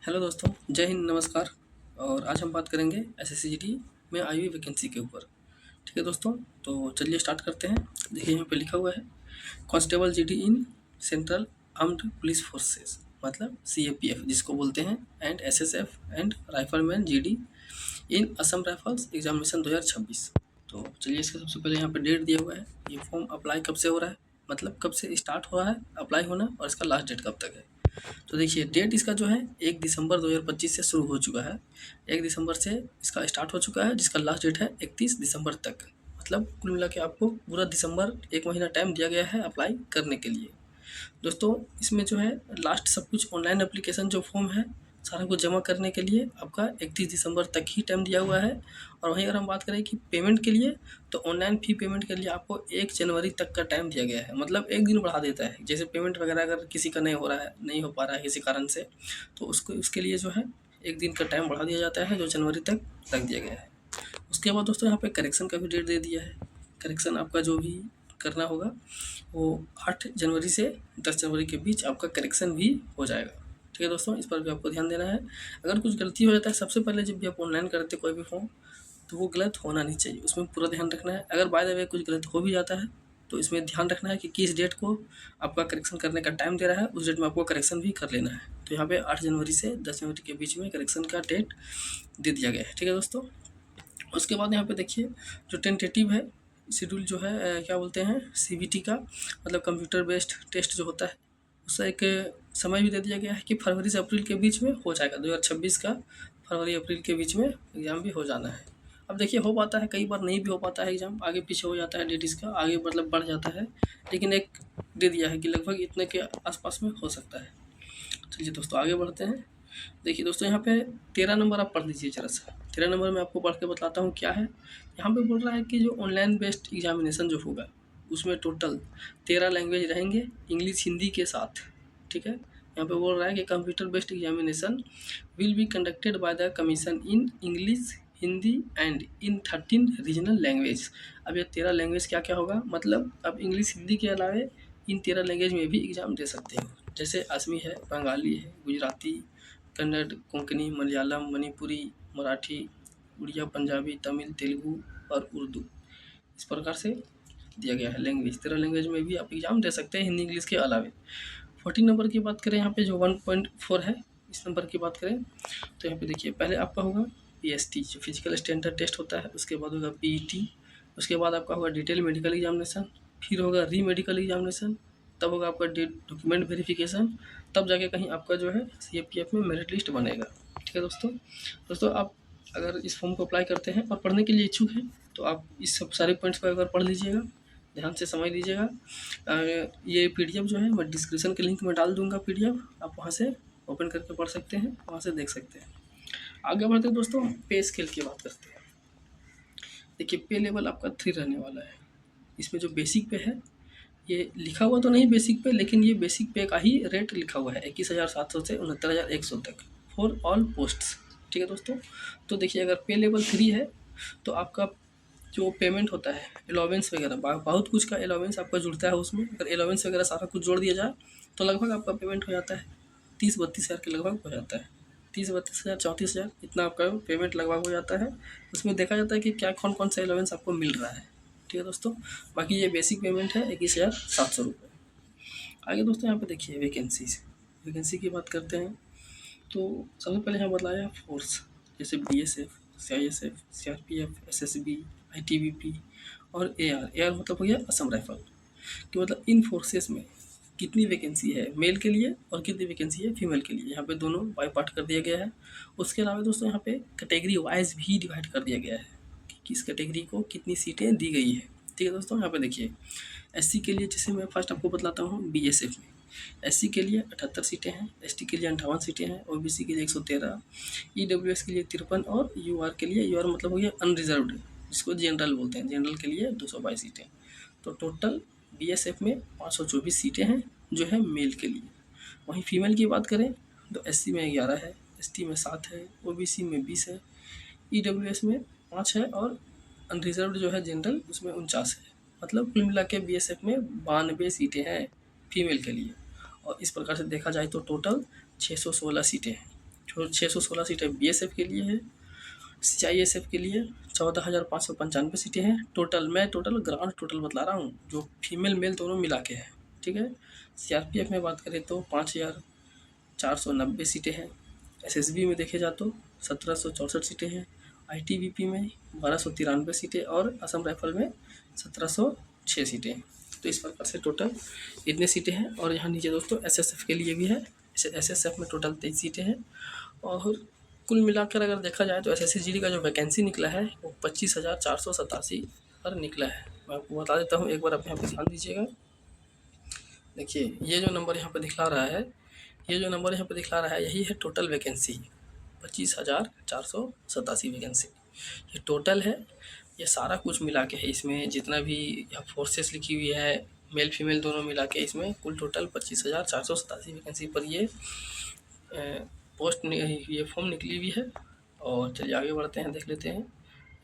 Hello दोस्तों, जय हिंद, नमस्कार। और आज हम बात करेंगे एसएससीजीडी में आई हुई वैकेंसी के ऊपर। ठीक है दोस्तों, तो चलिए स्टार्ट करते हैं। देखिए यहाँ पे लिखा हुआ है constable GD in central armed police forces, मतलब सीएपीएफ जिसको बोलते हैं, and SSF and rifleman GD in Assam rifles examination 2026। तो चलिए इसका सबसे पहले यहाँ पे डेट दिया हुआ है। ये फॉर्म अप्लाई कब से हो रहा है, मतलब कब से स्टार्ट हो रहा है अप्लाई होना, और इसका लास्ट डेट कब तक है। तो देखिए डेट इसका जो है 1 दिसंबर 2025 से शुरू हो चुका है। 1 दिसंबर से इसका स्टार्ट हो चुका है, जिसका लास्ट डेट है 31 दिसंबर तक। मतलब कुल मिला के आपको पूरा दिसंबर 1 महीना टाइम दिया गया है अप्लाई करने के लिए। दोस्तों इसमें जो है लास्ट सब कुछ ऑनलाइन एप्लीकेशन जो फॉर्म है सारा कुछ जमा करने के लिए आपका 31 दिसंबर तक ही टाइम दिया हुआ है। और वहीं अगर हम बात करें कि पेमेंट के लिए, तो ऑनलाइन फ़ी पेमेंट के लिए आपको 1 जनवरी तक का टाइम दिया गया है। मतलब एक दिन बढ़ा देता है। जैसे पेमेंट वगैरह अगर किसी का नहीं हो रहा है, नहीं हो पा रहा है किसी कारण से, तो उसके लिए जो है 1 दिन का टाइम बढ़ा दिया जाता है, जो जनवरी तक रख दिया गया है। उसके बाद दोस्तों यहाँ पे करेक्शन का भी डेट दे दिया है। करेक्शन आपका जो भी करना होगा वो 8 जनवरी से 10 जनवरी के बीच आपका करेक्शन भी हो जाएगा। ठीक है दोस्तों, इस पर भी आपको ध्यान देना है। अगर कुछ गलती हो जाता है, सबसे पहले जब भी आप ऑनलाइन करते हैं कोई भी फॉर्म, तो वो गलत होना नहीं चाहिए, उसमें पूरा ध्यान रखना है। अगर बाय द वे कुछ गलत हो भी जाता है, तो इसमें ध्यान रखना है कि किस डेट को आपका करेक्शन करने का टाइम दे रहा है, उस डेट में आपको करेक्शन भी कर लेना है। तो यहाँ पे 8 जनवरी से 10 जनवरी के बीच में करेक्शन का डेट दे दिया गया है। ठीक है दोस्तों, उसके बाद यहाँ पे देखिए जो टेंटेटिव है शेड्यूल जो है क्या बोलते हैं सीबीटी का, मतलब कंप्यूटर बेस्ड टेस्ट जो होता है, उसका एक समय भी दे दिया गया है कि फरवरी से अप्रैल के बीच में हो जाएगा। 2026 का फरवरी अप्रैल के बीच में एग्ज़ाम भी हो जाना है। अब देखिए हो पाता है, कई बार नहीं भी हो पाता है एग्ज़ाम, आगे पीछे हो जाता है डेट, इसका आगे मतलब बढ़ जाता है, लेकिन एक दे दिया है कि लगभग इतने के आसपास में हो सकता है। चलिए दोस्तों आगे बढ़ते हैं। देखिए दोस्तों यहाँ पे 13 नंबर आप पढ़ लीजिए जरा सा। 13 नंबर में आपको पढ़ के बताता हूँ क्या है। यहाँ पे बोल रहा है कि जो ऑनलाइन बेस्ड एग्जामिनेशन जो होगा उसमें टोटल 13 लैंग्वेज रहेंगे, इंग्लिश हिंदी के साथ। ठीक है, यहाँ पे बोल रहा है कि computer based examination will be conducted by the commission in English, Hindi and in 13 regional language. अब ये 13 लैंग्वेज क्या क्या होगा, मतलब अब इंग्लिश हिंदी के अलावे इन 13 लैंग्वेज में भी एग्ज़ाम दे सकते हो। जैसे असमी है, बंगाली है, गुजराती, कन्नड़, कोंकणी, मलयालम, मणिपुरी, मराठी, उड़िया, पंजाबी, तमिल, तेलुगु और उर्दू। इस प्रकार से दिया गया है लैंग्वेज। 13 लैंग्वेज में भी आप एग्ज़ाम दे सकते हैं हिंदी इंग्लिश के अलावे। 14 नंबर की बात करें, यहाँ पे जो 1.4 है, इस नंबर की बात करें तो यहाँ पे देखिए पहले आपका होगा पीएसटी जो फिजिकल स्टैंडर्ड टेस्ट होता है, उसके बाद होगा पीईटी, उसके बाद आपका होगा डिटेल मेडिकल एग्जामिनेशन, फिर होगा री मेडिकल एग्जामिनेशन, तब होगा आपका डॉक्यूमेंट वेरिफिकेशन, तब जाके कहीं आपका जो है सीएपीएफ में मेरिट लिस्ट बनेगा। ठीक है दोस्तों आप अगर इस फॉर्म को अप्लाई करते हैं और पढ़ने के लिए इच्छुक हैं, तो आप इस सब सारे पॉइंट्स को एक बार पढ़ लीजिएगा, ध्यान से समझ लीजिएगा। ये पीडीएफ जो है मैं डिस्क्रिप्शन के लिंक में डाल दूंगा, पीडीएफ आप वहाँ से ओपन करके पढ़ सकते हैं, वहाँ से देख सकते हैं। आगे बढ़ते हैं दोस्तों, पे स्केल की बात करते हैं। देखिए पे लेवल आपका 3 रहने वाला है। इसमें जो बेसिक पे है, ये लिखा हुआ तो नहीं बेसिक पे, लेकिन ये बेसिक पे का ही रेट लिखा हुआ है 21,700 से 69,100 तक फॉर ऑल पोस्ट्स। ठीक है दोस्तों, तो देखिए अगर पे लेवल 3 है तो आपका जो पेमेंट होता है अलाउंस वगैरह, बहुत कुछ का अलाउंस आपका जुड़ता है उसमें। अगर अलाउंस वगैरह सारा कुछ जोड़ दिया जाए तो लगभग आपका पेमेंट हो जाता है 30-32 हज़ार के लगभग हो जाता है। 30-32 हज़ार, 34 हज़ार, इतना आपका पेमेंट लगभग हो जाता है। उसमें देखा जाता है कि क्या कौन कौन सा अलाउंस आपको मिल रहा है। ठीक है दोस्तों, बाकी ये बेसिक पेमेंट है 21,700 रुपये। आगे दोस्तों यहाँ पे देखिए वैकेंसी की बात करते हैं। तो सबसे पहले यहाँ बताया फोर्स, जैसे BSF, CISF, CRPF, SSB, ITBP और एआर मतलब हो गया असम राइफल, कि मतलब इन फोर्सेस में कितनी वैकेंसी है मेल के लिए और कितनी वैकेंसी है फीमेल के लिए। यहाँ पे दोनों बाय पार्ट कर दिया गया है। उसके अलावा दोस्तों यहाँ पे कैटेगरी वाइज भी डिवाइड कर दिया गया है कि किस कैटेगरी को कितनी सीटें दी गई है। ठीक है दोस्तों, यहाँ पे देखिए एससी के लिए, जैसे मैं फर्स्ट आपको बतलाता हूँ, बीएसएफ में एससी के लिए 78 सीटें हैं, एसटी के लिए 58 सीटें हैं, ओबीसी के लिए 113, ईडब्ल्यूएस के लिए 53 और यूआर के लिए, यूआर मतलब हो गया अनरिजर्व्ड, जिसको जनरल बोलते हैं, जनरल के लिए 222 सीटें। तो टोटल बीएसएफ में 524 सीटें हैं जो है मेल के लिए। वहीं फीमेल की बात करें तो एससी में 11 है, एसटी में 7 है, ओबीसी में 20 है, ईडब्ल्यूएस में 5 है और अनरिजर्व्ड जो है जनरल उसमें 49 है। मतलब कुल मिला के बीएसएफ में 92 सीटें हैं फीमेल के लिए। और इस प्रकार से देखा जाए तो टोटल 616 सीटें हैं। जो 616 सीटें बीएसएफ के लिए है, सीआईएसएफ के लिए 14,595 सीटें हैं टोटल। मैं टोटल ग्राउंड टोटल बतला रहा हूँ, जो फीमेल मेल दोनों मिला के है, ठीक है। सीआरपीएफ में बात करें तो 5,490 सीटें हैं। एसएसबी में देखे जाए तो 1,764 सीटें हैं। आईटीबीपी में 1,293 सीटें और असम राइफल में 1,706 सीटें हैं। तो इस प्रकार से टोटल इतने सीटें हैं। और यहाँ नीचे दोस्तों एसएसएफ के लिए भी है। एसएसएफ में टोटल 23 सीटें हैं। और कुल मिलाकर अगर देखा जाए तो एसएससीजीडी का जो वैकेंसी निकला है वो 25,487 पर निकला है। मैं आपको बता देता हूँ, एक बार आप यहाँ पे ध्यान दीजिएगा। देखिए ये जो नंबर यहाँ पे दिखला रहा है, ये जो नंबर यहाँ पे दिखला रहा है यही है टोटल वैकेंसी, 25,487 वैकेंसी ये टोटल है। ये सारा कुछ मिला के है, इसमें जितना भी यहाँ फोर्सेस लिखी हुई है मेल फीमेल दोनों मिला के, इसमें कुल टोटल 25,487 वैकेंसी पर ये पोस्ट ये फॉर्म निकली हुई है। और चलिए आगे बढ़ते हैं, देख लेते हैं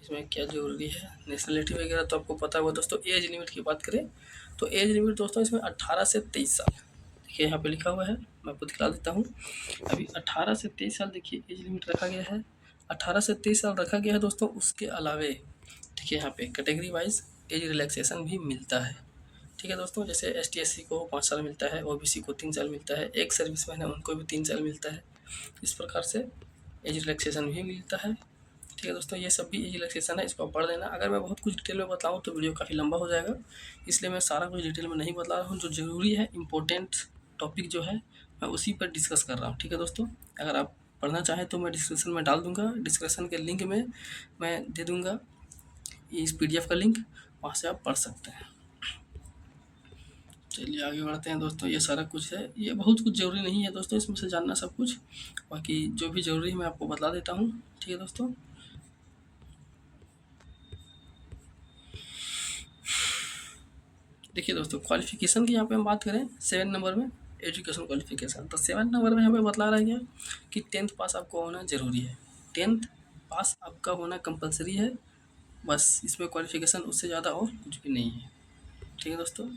इसमें क्या ज़रूरी है। नेशनलिटी वगैरह तो आपको पता होगा दोस्तों। एज लिमिट की बात करें तो एज लिमिट दोस्तों इसमें 18 से 23 साल, देखिए यहाँ पे लिखा हुआ है, मैं आपको दिखला देता हूँ। अभी 18 से 23 साल देखिए एज लिमिट रखा गया है, 18 से 23 साल रखा गया है दोस्तों। उसके अलावे देखिए यहाँ पे कैटेगरी वाइज एज रिलैक्सेशन भी मिलता है, ठीक है दोस्तों। जैसे एसटी एससी को 5 साल मिलता है, ओबीसी को 3 साल मिलता है, एक सर्विसमैन है उनको भी 3 साल मिलता है। इस प्रकार से एज रिलैक्सेशन भी मिलता है, ठीक है दोस्तों। ये सब भी एज रिलैक्सेशन है, इसको पढ़ लेना। अगर मैं बहुत कुछ डिटेल में बताऊँ तो वीडियो काफ़ी लंबा हो जाएगा, इसलिए मैं सारा कुछ डिटेल में नहीं बता रहा हूँ। जो ज़रूरी है इंपॉर्टेंट टॉपिक जो है मैं उसी पर डिस्कस कर रहा हूँ, ठीक है दोस्तों। अगर आप पढ़ना चाहें तो मैं डिस्क्रिप्शन में डाल दूँगा, डिस्क्रिप्शन के लिंक में मैं दे दूँगा इस PDF का लिंक, वहाँ से आप पढ़ सकते हैं। चलिए आगे बढ़ते हैं दोस्तों। ये सारा कुछ है, ये बहुत कुछ ज़रूरी नहीं है दोस्तों इसमें से जानना सब कुछ, बाकी जो भी ज़रूरी है मैं आपको बता देता हूँ, ठीक है दोस्तों। देखिए दोस्तों क्वालिफिकेशन की यहाँ पे हम बात करें 7 नंबर में एजुकेशन क्वालिफिकेशन, तो 7 नंबर में यहाँ पे बतला रहा है कि 10th पास आपको होना ज़रूरी है, 10th पास आपका होना कंपलसरी है, बस इसमें क्वालिफिकेशन उससे ज़्यादा और कुछ भी नहीं है, ठीक है दोस्तों।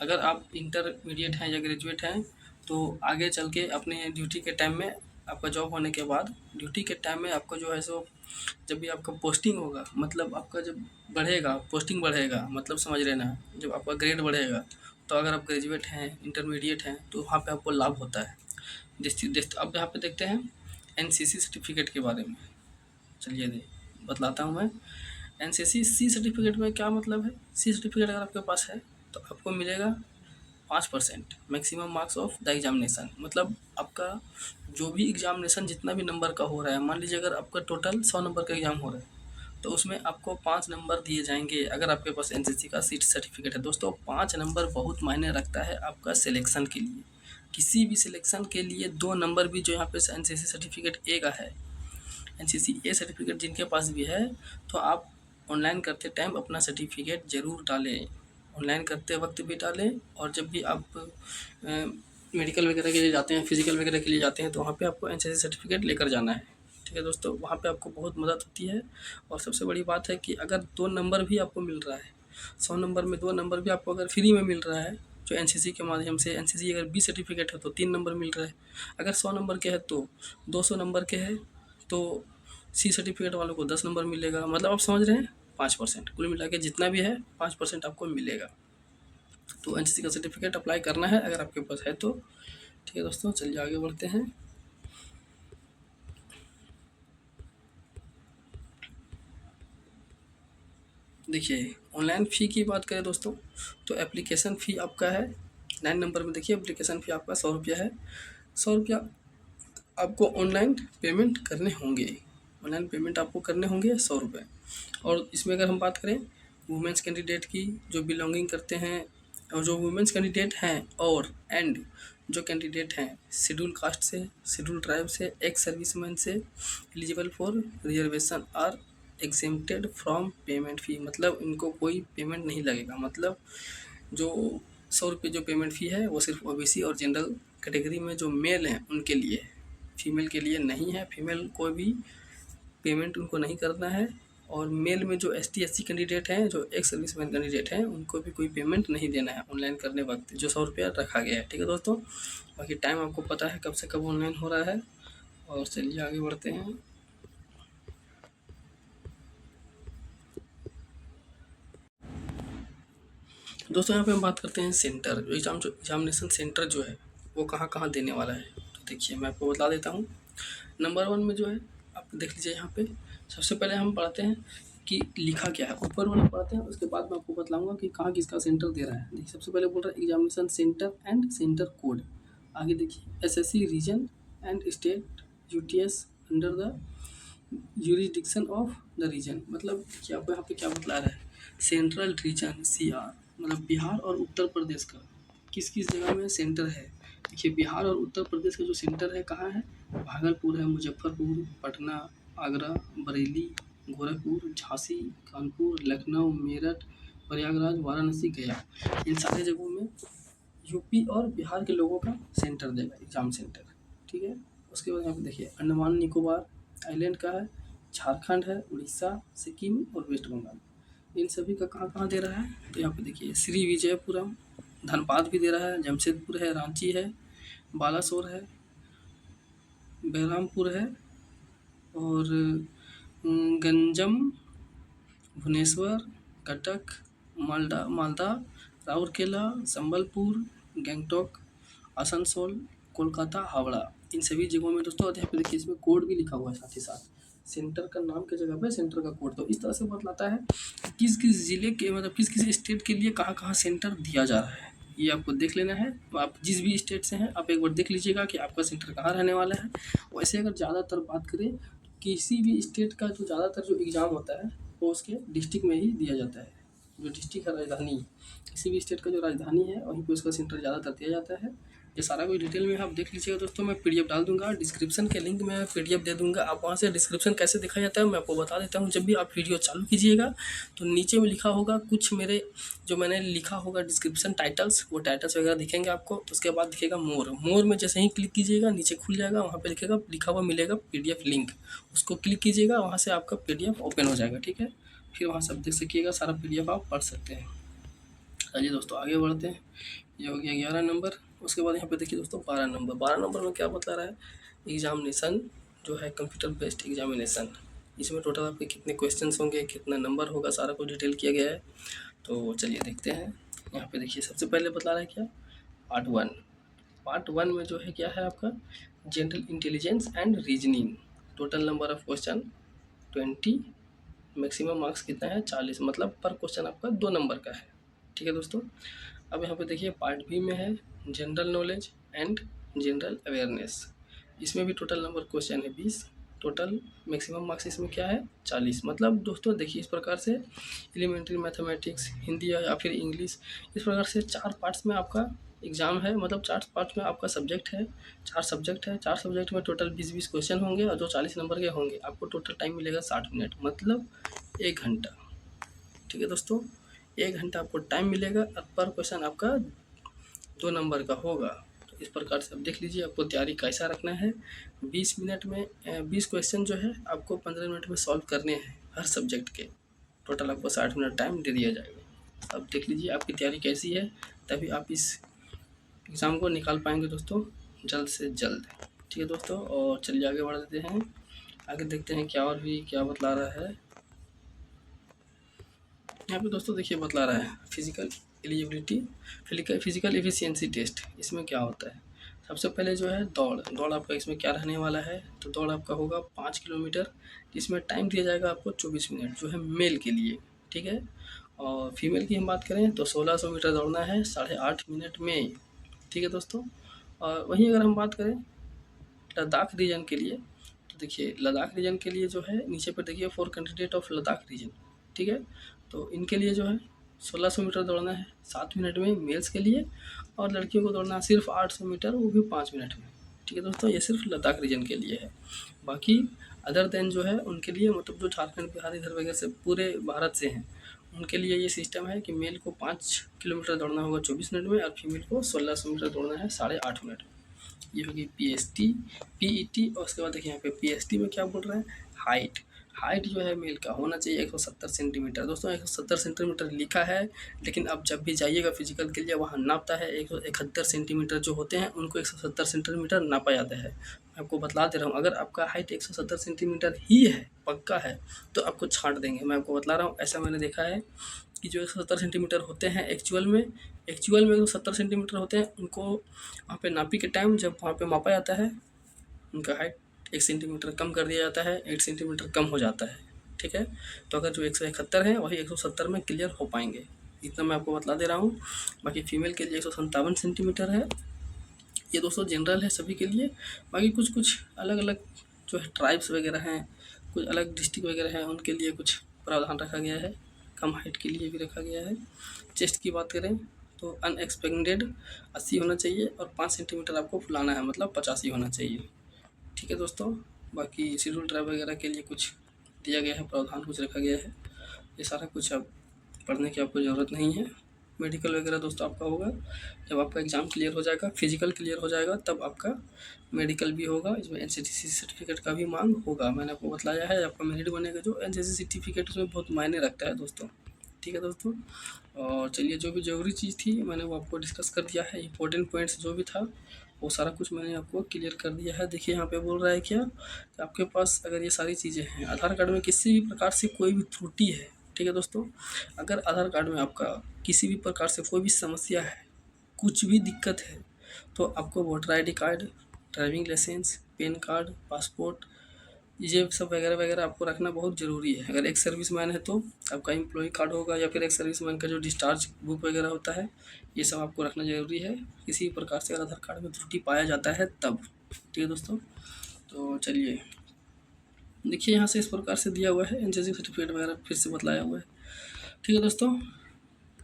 अगर आप इंटरमीडिएट हैं या ग्रेजुएट हैं तो आगे चल के अपने ड्यूटी के टाइम में, आपका जॉब होने के बाद ड्यूटी के टाइम में आपका जो है सो जब भी आपका पोस्टिंग होगा, मतलब आपका जब बढ़ेगा पोस्टिंग बढ़ेगा, मतलब समझ लेना जब आपका ग्रेड बढ़ेगा, तो अगर आप ग्रेजुएट हैं इंटरमीडिएट हैं तो वहाँ पे आपको लाभ होता है। अब यहाँ पे देखते हैं NCC सर्टिफिकेट के बारे में। चलिए बतलाता हूँ मैं। NCC सी सर्टिफिकेट में क्या मतलब है। सी सर्टिफिकेट अगर आपके पास है तो आपको मिलेगा 5% maximum marks of the examination, मतलब आपका जो भी एग्जामिनेशन जितना भी नंबर का हो रहा है, मान लीजिए अगर आपका टोटल 100 नंबर का एग्ज़ाम हो रहा है तो उसमें आपको 5 नंबर दिए जाएंगे अगर आपके पास NCC का सीट सर्टिफिकेट है। दोस्तों 5 नंबर बहुत मायने रखता है आपका सिलेक्शन के लिए। किसी भी सिलेक्शन के लिए 2 नंबर भी जो यहाँ पे NCC सर्टिफिकेट ए का है, NCC ए सर्टिफिकेट जिनके पास भी है, तो आप ऑनलाइन करते टाइम अपना सर्टिफिकेट ज़रूर डालें, ऑनलाइन करते वक्त भी डालें, और जब भी आप मेडिकल वगैरह के लिए जाते हैं, फिजिकल वगैरह के लिए जाते हैं, तो वहाँ पे आपको NCC सर्टिफिकेट लेकर जाना है, ठीक है दोस्तों। वहाँ पे आपको बहुत मदद होती है। और सबसे बड़ी बात है कि अगर 2 नंबर भी आपको मिल रहा है, 100 नंबर में 2 नंबर भी आपको अगर फ्री में मिल रहा है जो NCC के माध्यम से, NCC अगर B सर्टिफिकेट है तो 3 नंबर मिल रहा है, अगर 100 नंबर के है तो 200 नंबर के है तो सी सर्टिफिकेट वालों को 10 नंबर मिलेगा, मतलब आप समझ रहे हैं 5%, कुल मिला के जितना भी है 5% आपको मिलेगा। तो NCC का सर्टिफिकेट अप्लाई करना है अगर आपके पास है तो, ठीक है दोस्तों। चलिए आगे बढ़ते हैं। देखिए ऑनलाइन फ़ी की बात करें दोस्तों तो एप्लीकेशन फ़ी आपका है 9 नंबर में, देखिए एप्लीकेशन फ़ी आपका 100 रुपया है। 100 रुपया आपको ऑनलाइन पेमेंट करने होंगे, ऑनलाइन पेमेंट आपको करने होंगे 100 रुपये। और इसमें अगर हम बात करें वुमेंस कैंडिडेट की जो बिलोंगिंग करते हैं, और जो वुमेंस कैंडिडेट हैं और एंड जो कैंडिडेट हैं शेड्यूल कास्ट से, शेड्यूल ट्राइब से, एक्स सर्विसमैन से, eligible for reservation are exempted from payment fee, मतलब इनको कोई पेमेंट नहीं लगेगा। मतलब जो 100 रुपये जो पेमेंट फ़ी है वो सिर्फ OBC और जनरल कैटेगरी में जो मेल हैं उनके लिए, फीमेल के लिए नहीं है। फीमेल को भी पेमेंट उनको नहीं करना है। और मेल में जो ST SC कैंडिडेट हैं, जो एक्स सर्विसमैन कैंडिडेट हैं, उनको भी कोई पेमेंट नहीं देना है ऑनलाइन करने वक्त, जो 100 रुपया रखा गया है, ठीक है दोस्तों। बाकी टाइम आपको पता है कब से कब ऑनलाइन हो रहा है, और चलिए आगे बढ़ते हैं। दोस्तों यहाँ पे हम बात करते हैं सेंटर, जो एग्जामिनेशन सेंटर जो है वो कहाँ कहाँ देने वाला है। तो देखिए मैं आपको बता देता हूँ। नंबर 1 में जो है आप देख लीजिए यहाँ पे, सबसे पहले हम पढ़ते हैं कि लिखा क्या है, ऊपर वाला पढ़ते हैं, उसके बाद मैं आपको बतलाऊंगा कि कहाँ किसका सेंटर दे रहा है। देखिए सबसे पहले बोल रहा है examination centre and centre code. आगे देखिए SSC region and state UTs under the jurisdiction of the region. मतलब कि आपको यहाँ पे क्या बतला रहा है, सेंट्रल रीजन सीआर, मतलब बिहार और उत्तर प्रदेश का किस किस जगह में सेंटर है। देखिए बिहार और उत्तर प्रदेश का जो सेंटर है कहाँ है, भागलपुर है, मुजफ्फरपुर, पटना, आगरा, बरेली, गोरखपुर, झांसी, कानपुर, लखनऊ, मेरठ, प्रयागराज, वाराणसी, गया। इन सारे जगहों में यूपी और बिहार के लोगों का सेंटर देगा, एग्जाम सेंटर। ठीक है। उसके बाद यहाँ पे देखिए अंडमान निकोबार आइलैंड का है, झारखंड है, उड़ीसा, सिक्किम और वेस्ट बंगाल। इन सभी का कहाँ कहाँ दे रहा है, तो यहाँ पे देखिए श्री विजयपुरम, धनबाद भी दे रहा है, जमशेदपुर है, रांची है, बालासोर है, बलरामपुर है, और गंजम, भुवनेश्वर, कटक, मालदा, राउरकेला, संबलपुर, गंगटोक, आसनसोल, कोलकाता, हावड़ा। इन सभी जगहों में दोस्तों यहाँ पे देखिए इसमें कोड भी लिखा हुआ है, साथ ही साथ सेंटर का नाम की जगह पे सेंटर का कोड। तो इस तरह से बतलाता है किस किस जिले के, मतलब किस किस स्टेट के लिए कहाँ कहाँ सेंटर दिया जा रहा है। ये आपको देख लेना है। तो आप जिस भी स्टेट से हैं आप एक बार देख लीजिएगा कि आपका सेंटर कहाँ रहने वाला है। वैसे अगर ज़्यादातर बात करें तो किसी भी स्टेट का जो ज़्यादातर जो एग्ज़ाम होता है वो उसके डिस्ट्रिक्ट में ही दिया जाता है। जो डिस्ट्रिक्ट है, राजधानी, किसी भी स्टेट का जो राजधानी है वहीं पे उसका सेंटर ज़्यादातर दिया जाता है। ये सारा कुछ डिटेल में आप देख लीजिएगा दोस्तों। मैं पीडीएफ डाल दूंगा डिस्क्रिप्शन के लिंक में, पीडीएफ दे दूंगा, आप वहाँ से डिस्क्रिप्शन कैसे दिखा जाता है मैं आपको बता देता हूँ। जब भी आप वीडियो चालू कीजिएगा तो नीचे में लिखा होगा कुछ मेरे जो मैंने लिखा होगा डिस्क्रिप्शन टाइटल्स, वो टाइटल्स वगैरह दिखेंगे आपको। उसके बाद दिखेगा मोर में जैसे ही क्लिक कीजिएगा नीचे खुल जाएगा, वहाँ पे लिखा हुआ मिलेगा पीडीएफ लिंक, उसको क्लिक कीजिएगा, वहाँ से आपका पीडीएफ ओपन हो जाएगा। ठीक है, फिर वहाँ से आप देख सकिएगा, सारा पीडीएफ आप पढ़ सकते हैं। चलिए दोस्तों आगे बढ़ते हैं। ये हो गया 11 नंबर। उसके बाद यहाँ पे देखिए दोस्तों 12 नंबर में क्या बता रहा है, एग्जामिनेशन जो है कंप्यूटर बेस्ड एग्जामिनेशन। इसमें टोटल आपके कितने क्वेश्चंस होंगे, कितना नंबर होगा, सारा कुछ डिटेल किया गया है। तो चलिए देखते हैं। यहाँ पे देखिए सबसे पहले बता रहा है क्या, पार्ट वन में जो है क्या है आपका general intelligence and reasoning. Total number of question 20, maximum marks कितना है 40, मतलब पर क्वेश्चन आपका 2 नंबर का है। ठीक है दोस्तों। अब यहाँ पे देखिए पार्ट बी में है general knowledge and general awareness. इसमें भी टोटल नंबर क्वेश्चन है 20, टोटल मैक्सिमम मार्क्स इसमें क्या है 40। मतलब दोस्तों देखिए इस प्रकार से एलिमेंट्री मैथमेटिक्स, हिंदी या फिर इंग्लिश, इस प्रकार से 4 पार्ट्स में आपका एग्ज़ाम है। मतलब 4 पार्ट्स में आपका सब्जेक्ट है, 4 सब्जेक्ट है, 4 सब्जेक्ट में टोटल 20-20 क्वेश्चन होंगे और जो 40 नंबर के होंगे। आपको टोटल टाइम मिलेगा 60 मिनट, मतलब 1 घंटा। ठीक है दोस्तों, 1 घंटा आपको टाइम मिलेगा और पर क्वेश्चन आपका 2 नंबर का होगा। तो इस प्रकार से आप देख लीजिए आपको तैयारी कैसा रखना है। 20 मिनट में 20 क्वेश्चन जो है आपको 15 मिनट में सॉल्व करने हैं हर सब्जेक्ट के। टोटल आपको 60 मिनट टाइम दे दिया जाएगा। अब देख लीजिए आपकी तैयारी कैसी है, तभी आप इस एग्ज़ाम को निकाल पाएंगे दोस्तों जल्द से जल्द। ठीक है दोस्तों, और चलिए आगे बढ़ देते हैं। आगे देखते हैं क्या और भी क्या बतला रहा है। यहाँ पे दोस्तों देखिए बतला रहा है physical eligibility, physical efficiency test. इसमें क्या होता है, सबसे पहले जो है दौड़ आपका इसमें क्या रहने वाला है। तो दौड़ आपका होगा 5 किलोमीटर, जिसमें टाइम दिया जाएगा आपको 24 मिनट, जो है मेल के लिए। ठीक है, और फीमेल की हम बात करें तो 1600 मीटर दौड़ना है 8.5 मिनट में। ठीक है दोस्तों, और वहीं अगर हम बात करें लद्दाख रीजन के लिए, तो देखिए लद्दाख रीजन के लिए जो है नीचे पर देखिए 4 कैंडिडेट ऑफ लद्दाख रीजन। ठीक है, तो इनके लिए जो है 1600 मीटर दौड़ना है 7 मिनट में मेल्स के लिए, और लड़कियों को दौड़ना है सिर्फ 800 मीटर, वो भी 5 मिनट में। ठीक है दोस्तों, ये सिर्फ लद्दाख रीजन के लिए है। बाकी अदर देन जो है उनके लिए, मतलब जो झारखंड, बिहार इधर वगैरह से पूरे भारत से हैं, उनके लिए ये सिस्टम है कि मेल को 5 किलोमीटर दौड़ना होगा 24 मिनट में, और फीमेल को 1600 मीटर दौड़ना है 8.5 मिनट में। ये होगी पीईटी। और उसके बाद देखिए यहाँ पे पीएसटी में क्या बोल रहा है, हाइट जो है मेल का होना चाहिए 170 सेंटीमीटर। दोस्तों 170 सेंटीमीटर लिखा है, लेकिन अब जब भी जाइएगा फिजिकल के लिए वहाँ नापता है 171 सेंटीमीटर जो होते हैं उनको 170 सेंटीमीटर नापा जाता है। मैं आपको बतला दे रहा हूँ, अगर आपका हाइट 170 सेंटीमीटर ही है, पक्का है, तो आपको छाँट देंगे। मैं आपको बतला रहा हूँ, ऐसा मैंने देखा है कि जो 170 सेंटीमीटर होते हैं एक्चुअल में 170 सेंटीमीटर होते हैं, उनको वहाँ पे नापी के टाइम जब वहाँ पे मापा जाता है उनका हाइट 1 सेंटीमीटर कम कर दिया जाता है, 8 सेंटीमीटर कम हो जाता है। ठीक है, तो अगर जो 171 है वही 170 में क्लियर हो पाएंगे, इतना मैं आपको बतला दे रहा हूँ। बाकी फीमेल के लिए 157 सेंटीमीटर है। ये दोस्तों जनरल है सभी के लिए। बाकी कुछ कुछ अलग अलग जो है ट्राइब्स वगैरह हैं, कुछ अलग डिस्ट्रिक्ट वगैरह हैं, उनके लिए कुछ प्रावधान रखा गया है, कम हाइट के लिए भी रखा गया है। चेस्ट की बात करें तो अनएक्सपेंडेड 80 होना चाहिए और 5 सेंटीमीटर आपको फुलाना है, मतलब 85 होना चाहिए। ठीक है दोस्तों, बाकी शेड्यूल ट्राइब वगैरह के लिए कुछ दिया गया है, प्रावधान कुछ रखा गया है। ये सारा कुछ अब पढ़ने की आपको ज़रूरत नहीं है। मेडिकल वगैरह दोस्तों आपका होगा जब आपका एग्ज़ाम क्लियर हो जाएगा, फिजिकल क्लियर हो जाएगा, तब आपका मेडिकल भी होगा। इसमें एनसीसी सर्टिफिकेट का भी मांग होगा। मैंने आपको बतलाया है, आपका मेरिट बनेगा जो एनसीसी सर्टिफिकेट, उसमें बहुत मायने रखता है दोस्तों। ठीक है दोस्तों, और चलिए जो भी ज़रूरी चीज़ थी मैंने वो आपको डिस्कस कर दिया है। इंपॉर्टेंट पॉइंट्स जो भी था वो सारा कुछ मैंने आपको क्लियर कर दिया है। देखिए यहाँ पे बोल रहा है क्या कि आपके पास अगर ये सारी चीज़ें हैं, आधार कार्ड में किसी भी प्रकार से कोई भी त्रुटि है, ठीक है दोस्तों, अगर आधार कार्ड में आपका किसी भी प्रकार से कोई भी समस्या है, कुछ भी दिक्कत है, तो आपको voter ID card, driving licence, PAN card, passport, ये सब वगैरह वगैरह आपको रखना बहुत ज़रूरी है। अगर एक सर्विसमैन है तो आपका एम्प्लॉय कार्ड होगा, या फिर एक सर्विसमैन का जो डिस्चार्ज बुक वगैरह होता है, ये सब आपको रखना ज़रूरी है। किसी प्रकार से अगर आधार कार्ड में त्रुटि पाया जाता है तब। ठीक है दोस्तों, तो चलिए देखिए यहाँ से इस प्रकार से दिया हुआ है, एनसीसी सर्टिफिकेट वगैरह फिर से बतलाया हुआ है। ठीक है दोस्तों,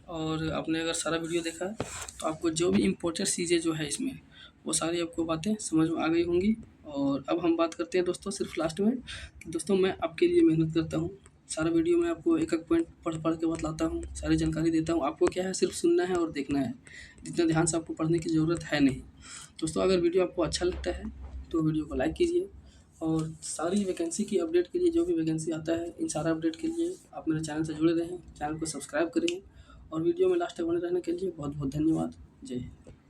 और आपने अगर सारा वीडियो देखा है तो आपको जो भी इम्पोर्टेंट चीज़ें जो है इसमें वो सारी आपको बातें समझ में आ गई होंगी। और अब हम बात करते हैं दोस्तों सिर्फ लास्ट में कि दोस्तों मैं आपके लिए मेहनत करता हूँ, सारा वीडियो में आपको एक एक पॉइंट पढ़ पढ़ के बतलाता हूँ, सारी जानकारी देता हूँ। आपको क्या है, सिर्फ सुनना है और देखना है, जितना ध्यान से आपको पढ़ने की ज़रूरत है नहीं। दोस्तों अगर वीडियो आपको अच्छा लगता है तो वीडियो को लाइक कीजिए, और सारी वैकेंसी की अपडेट के लिए, जो भी वैकेंसी आता है, इन सारा अपडेट के लिए आप मेरे चैनल से जुड़े रहें, चैनल को सब्सक्राइब करें। और वीडियो में लास्ट तक बने रहने के लिए बहुत बहुत धन्यवाद। जय हिंद।